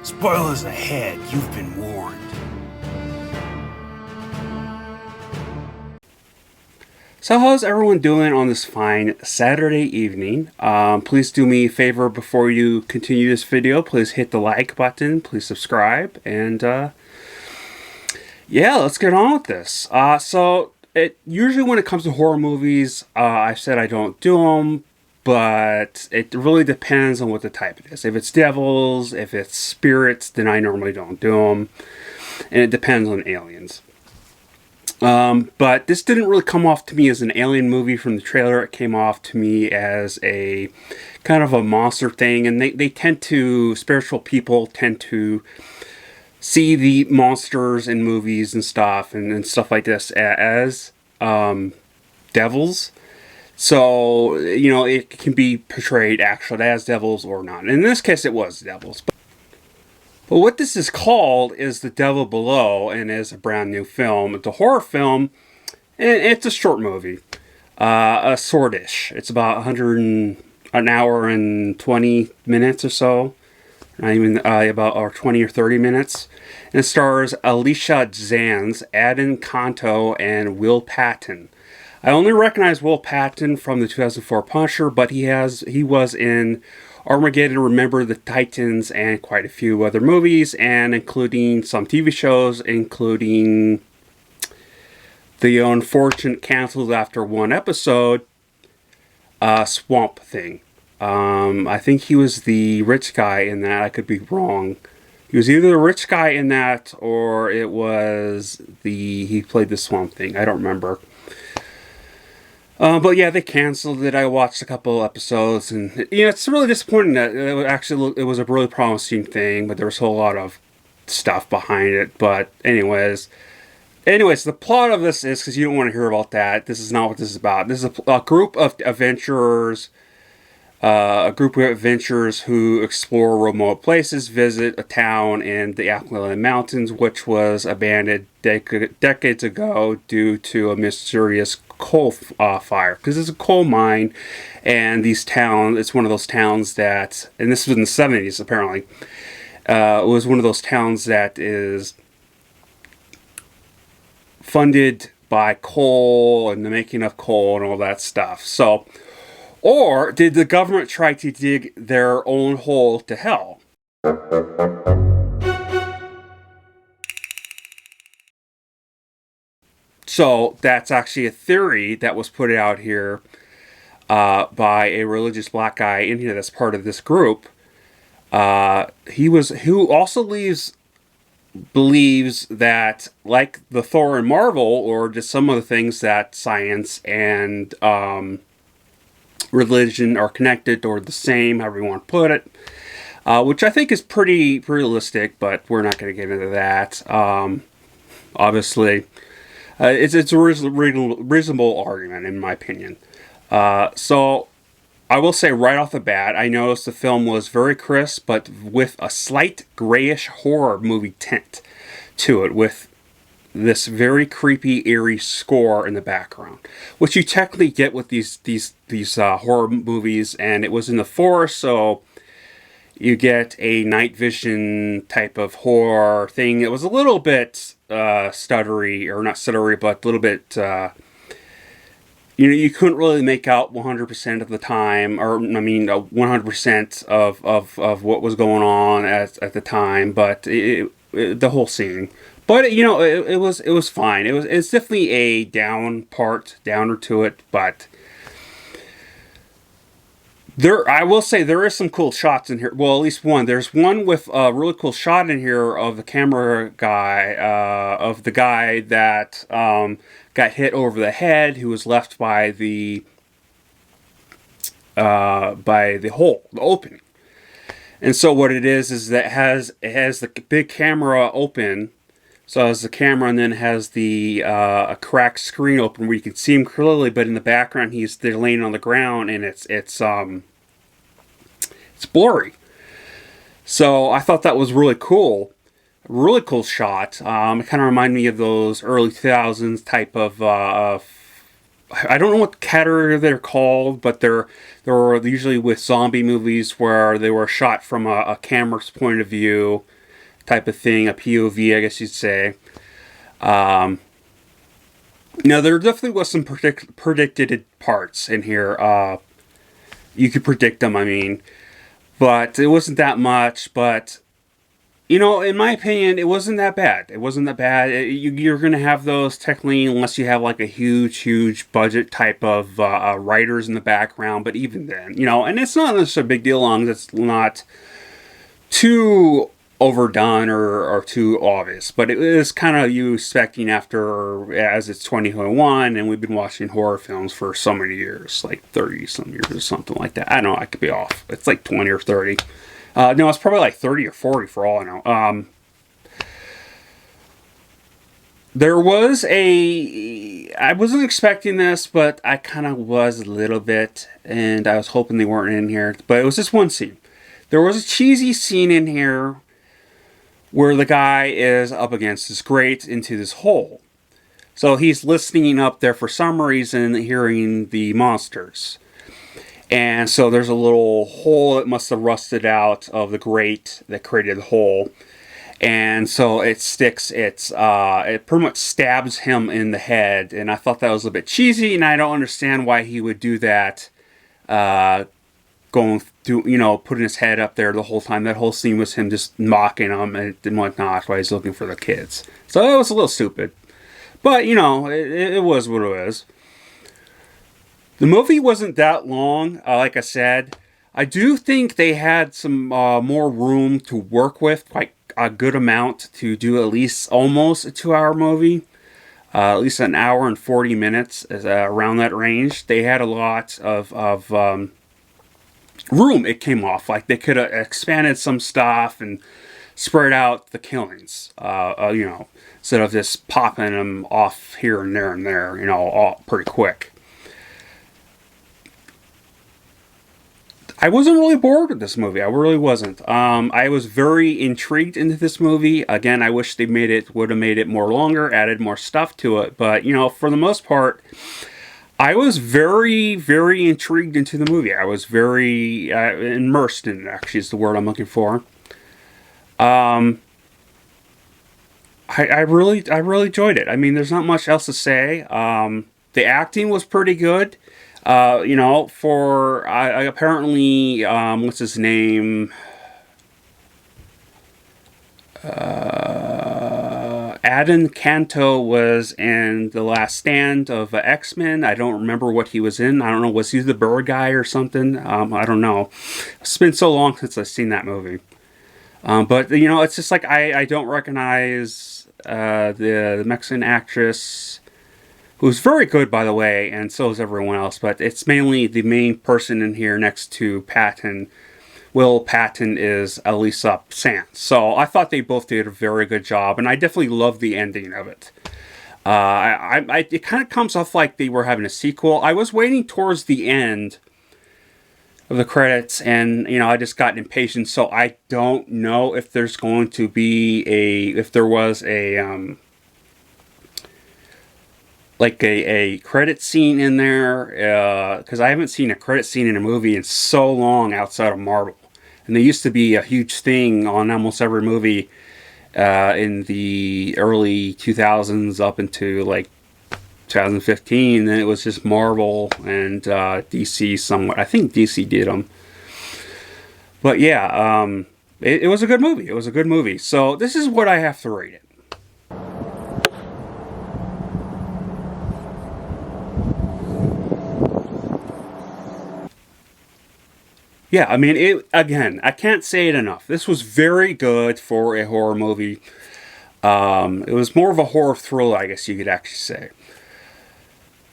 Spoilers ahead, you've been warned. So how's everyone doing on this fine Saturday evening? Please do me a favor before you continue this video. Please hit the like button, please subscribe, and yeah, let's get on with this. Usually when it comes to horror movies, I said I don't do them, but it really depends on what the type it is. If it's devils, if it's spirits, then I normally don't do them, and it depends on aliens. But this didn't really come off to me as an alien movie from the trailer. It came off to me as a kind of a monster thing, and they tend to, spiritual people tend to see the monsters in movies and stuff and stuff like this as devils. So, you know, it can be portrayed actually as devils or not. And in this case, it was devils. But what this is called is The Devil Below, and is a brand new film. It's a horror film, and it's a short movie. A shortish. It's about an hour and 20 minutes or so. Not even about 20 or 30 minutes. And it stars Alicia Zanz, Adam Kanto, and Will Patton. I only recognize Will Patton from the 2004 Punisher, but he was in Armageddon, Remember the Titans, and quite a few other movies, and including some TV shows, including the unfortunate canceled after one episode, Swamp Thing. I think he was the rich guy in that. I could be wrong. He was either the rich guy in that, or it was he played the Swamp Thing. I don't remember. But yeah, they canceled it. I watched a couple episodes, and you know, it's really disappointing that it was a really promising thing, but there was a whole lot of stuff behind it. But anyways, the plot of this is, because you don't want to hear about that, this is not what this is about. This is a group of adventurers, who explore remote places, visit a town in the Appalachian Mountains, which was abandoned decades ago due to a mysterious coal fire. Because it's a coal mine, and it's one of those towns that, and this was in the 70s apparently, it was one of those towns that is funded by coal and the making of coal and all that stuff. So, or did the government try to dig their own hole to hell? So that's actually a theory that was put out here by a religious black guy in here that's part of this group. Who also believes that, like the Thor and Marvel, or just some of the things that science and religion are connected or the same, however you want to put it, which I think is pretty realistic, but we're not going to get into that. Obviously, it's a reasonable argument in my opinion. So I will say right off the bat, I noticed the film was very crisp, but with a slight grayish horror movie tint to it, with this very creepy, eerie score in the background, which you technically get with these horror movies. And it was in the forest, so you get a night vision type of horror thing. It was a little bit stuttery, or not stuttery, but a little bit. You couldn't really make out 100% of the time, or I mean 100% of what was going on at the time, but the whole scene. But you know, it was fine. It's definitely a downer to it, but I will say there is some cool shots in here. Well, at least one. There's one with a really cool shot in here of the camera guy, of the guy that got hit over the head, who was left by the hole, the opening. And so what it is that it has the big camera open. So as the camera, and then has the a cracked screen open where you can see him clearly, but in the background they're laying on the ground, and it's blurry. So I thought that was really cool. Really cool shot. It kind of reminded me of those early 2000s type of I don't know what category they're called, but they're usually with zombie movies where they were shot from a camera's point of view type of thing, a POV, I guess you'd say. Now, there definitely was some predicted parts in here. You could predict them, I mean. But it wasn't that much. But, in my opinion, it wasn't that bad. It wasn't that bad. You're going to have those technically, unless you have like a huge budget type of writers in the background. But even then, and it's not necessarily a big deal long as it's not too overdone or too obvious, but it is kind of you expecting as it's 2021 and we've been watching horror films for so many years, like 30 some years or something like that. I don't know, I could be off. It's like 20 or 30. No, it's probably like 30 or 40 for all I know. There was I wasn't expecting this, but I kind of was a little bit, and I was hoping they weren't in here, but it was just one scene. There was a cheesy scene in here where the guy is up against this grate into this hole. So he's listening up there for some reason, hearing the monsters. And so there's a little hole that must have rusted out of the grate that created the hole. And so it sticks, it pretty much stabs him in the head. And I thought that was a bit cheesy, and I don't understand why he would do that. Going through, putting his head up there the whole time. That whole scene was him just mocking them and whatnot while he's looking for the kids. So it was a little stupid. But, it was what it was. The movie wasn't that long, like I said. I do think they had some more room to work with, like a good amount to do at least almost a 2-hour movie. At least an hour and 40 minutes, around that range. They had a lot of room it came off. Like they could have expanded some stuff and spread out the killings, instead of just popping them off here and there, all pretty quick. I wasn't really bored with this movie. I really wasn't. I was very intrigued into this movie. Again, I wish they would have made it more longer, added more stuff to it. But, for the most part, I was very, very intrigued into the movie. I was very immersed in it, actually, is the word I'm looking for. I really enjoyed it. I mean, there's not much else to say. The acting was pretty good. For apparently, what's his name? Adam Canto was in The Last Stand of X-Men. I don't remember what he was in. I don't know. Was he the bird guy or something? I don't know. It's been so long since I've seen that movie. But, it's just like I don't recognize the Mexican actress, who's very good, by the way, and so is everyone else. But it's mainly the main person in here next to Patton. Will Patton is Elisa Sanz. So I thought they both did a very good job, and I definitely loved the ending of it. It kind of comes off like they were having a sequel. I was waiting towards the end of the credits, and I just got impatient. So I don't know if there's going to be if there was a credit scene in there, because I haven't seen a credit scene in a movie in so long outside of Marvel. And they used to be a huge thing on almost every movie in the early 2000s up into like 2015. Then it was just Marvel and DC somewhat. I think DC did them. But yeah, it was a good movie. It was a good movie. So this is what I have to rate it. Yeah, I mean, again, I can't say it enough. This was very good for a horror movie. It was more of a horror thriller, I guess you could actually say.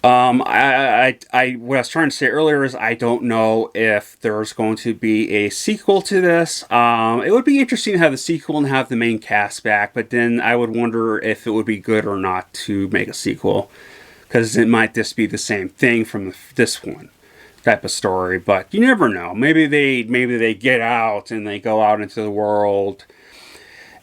What I was trying to say earlier is I don't know if there's going to be a sequel to this. It would be interesting to have the sequel and have the main cast back, but then I would wonder if it would be good or not to make a sequel, because it might just be the same thing from this one type of story. But you never know. Maybe they get out and they go out into the world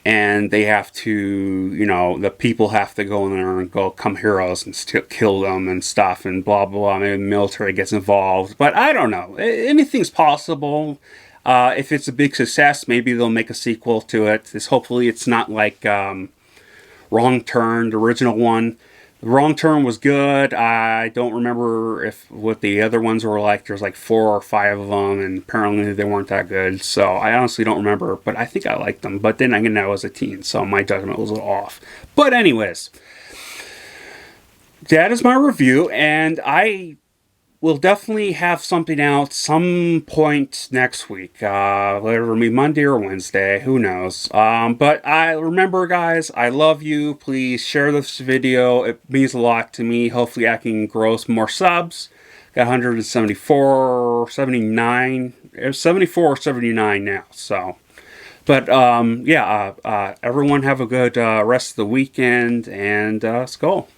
and they have to, you know, the people have to go in there and go come heroes and kill them and stuff and blah blah blah. Maybe the military gets involved, but I don't know. Anything's possible. If it's a big success, maybe they'll make a sequel to it. Hopefully it's not like Wrong Turn, the original one. The Wrong Turn was good. I don't remember what the other ones were like. There's like 4 or 5 of them, and apparently they weren't that good. So I honestly don't remember, but I think I liked them. But then again, I was a teen, so my judgment was a little off. But anyways, that is my review, and I will definitely have something out some point next week. Whether it be Monday or Wednesday, who knows. But I remember, guys, I love you. Please share this video. It means a lot to me. Hopefully I can grow some more subs. Got 174, 79, 74 or 79 now. So, but yeah, everyone have a good rest of the weekend, and let's go.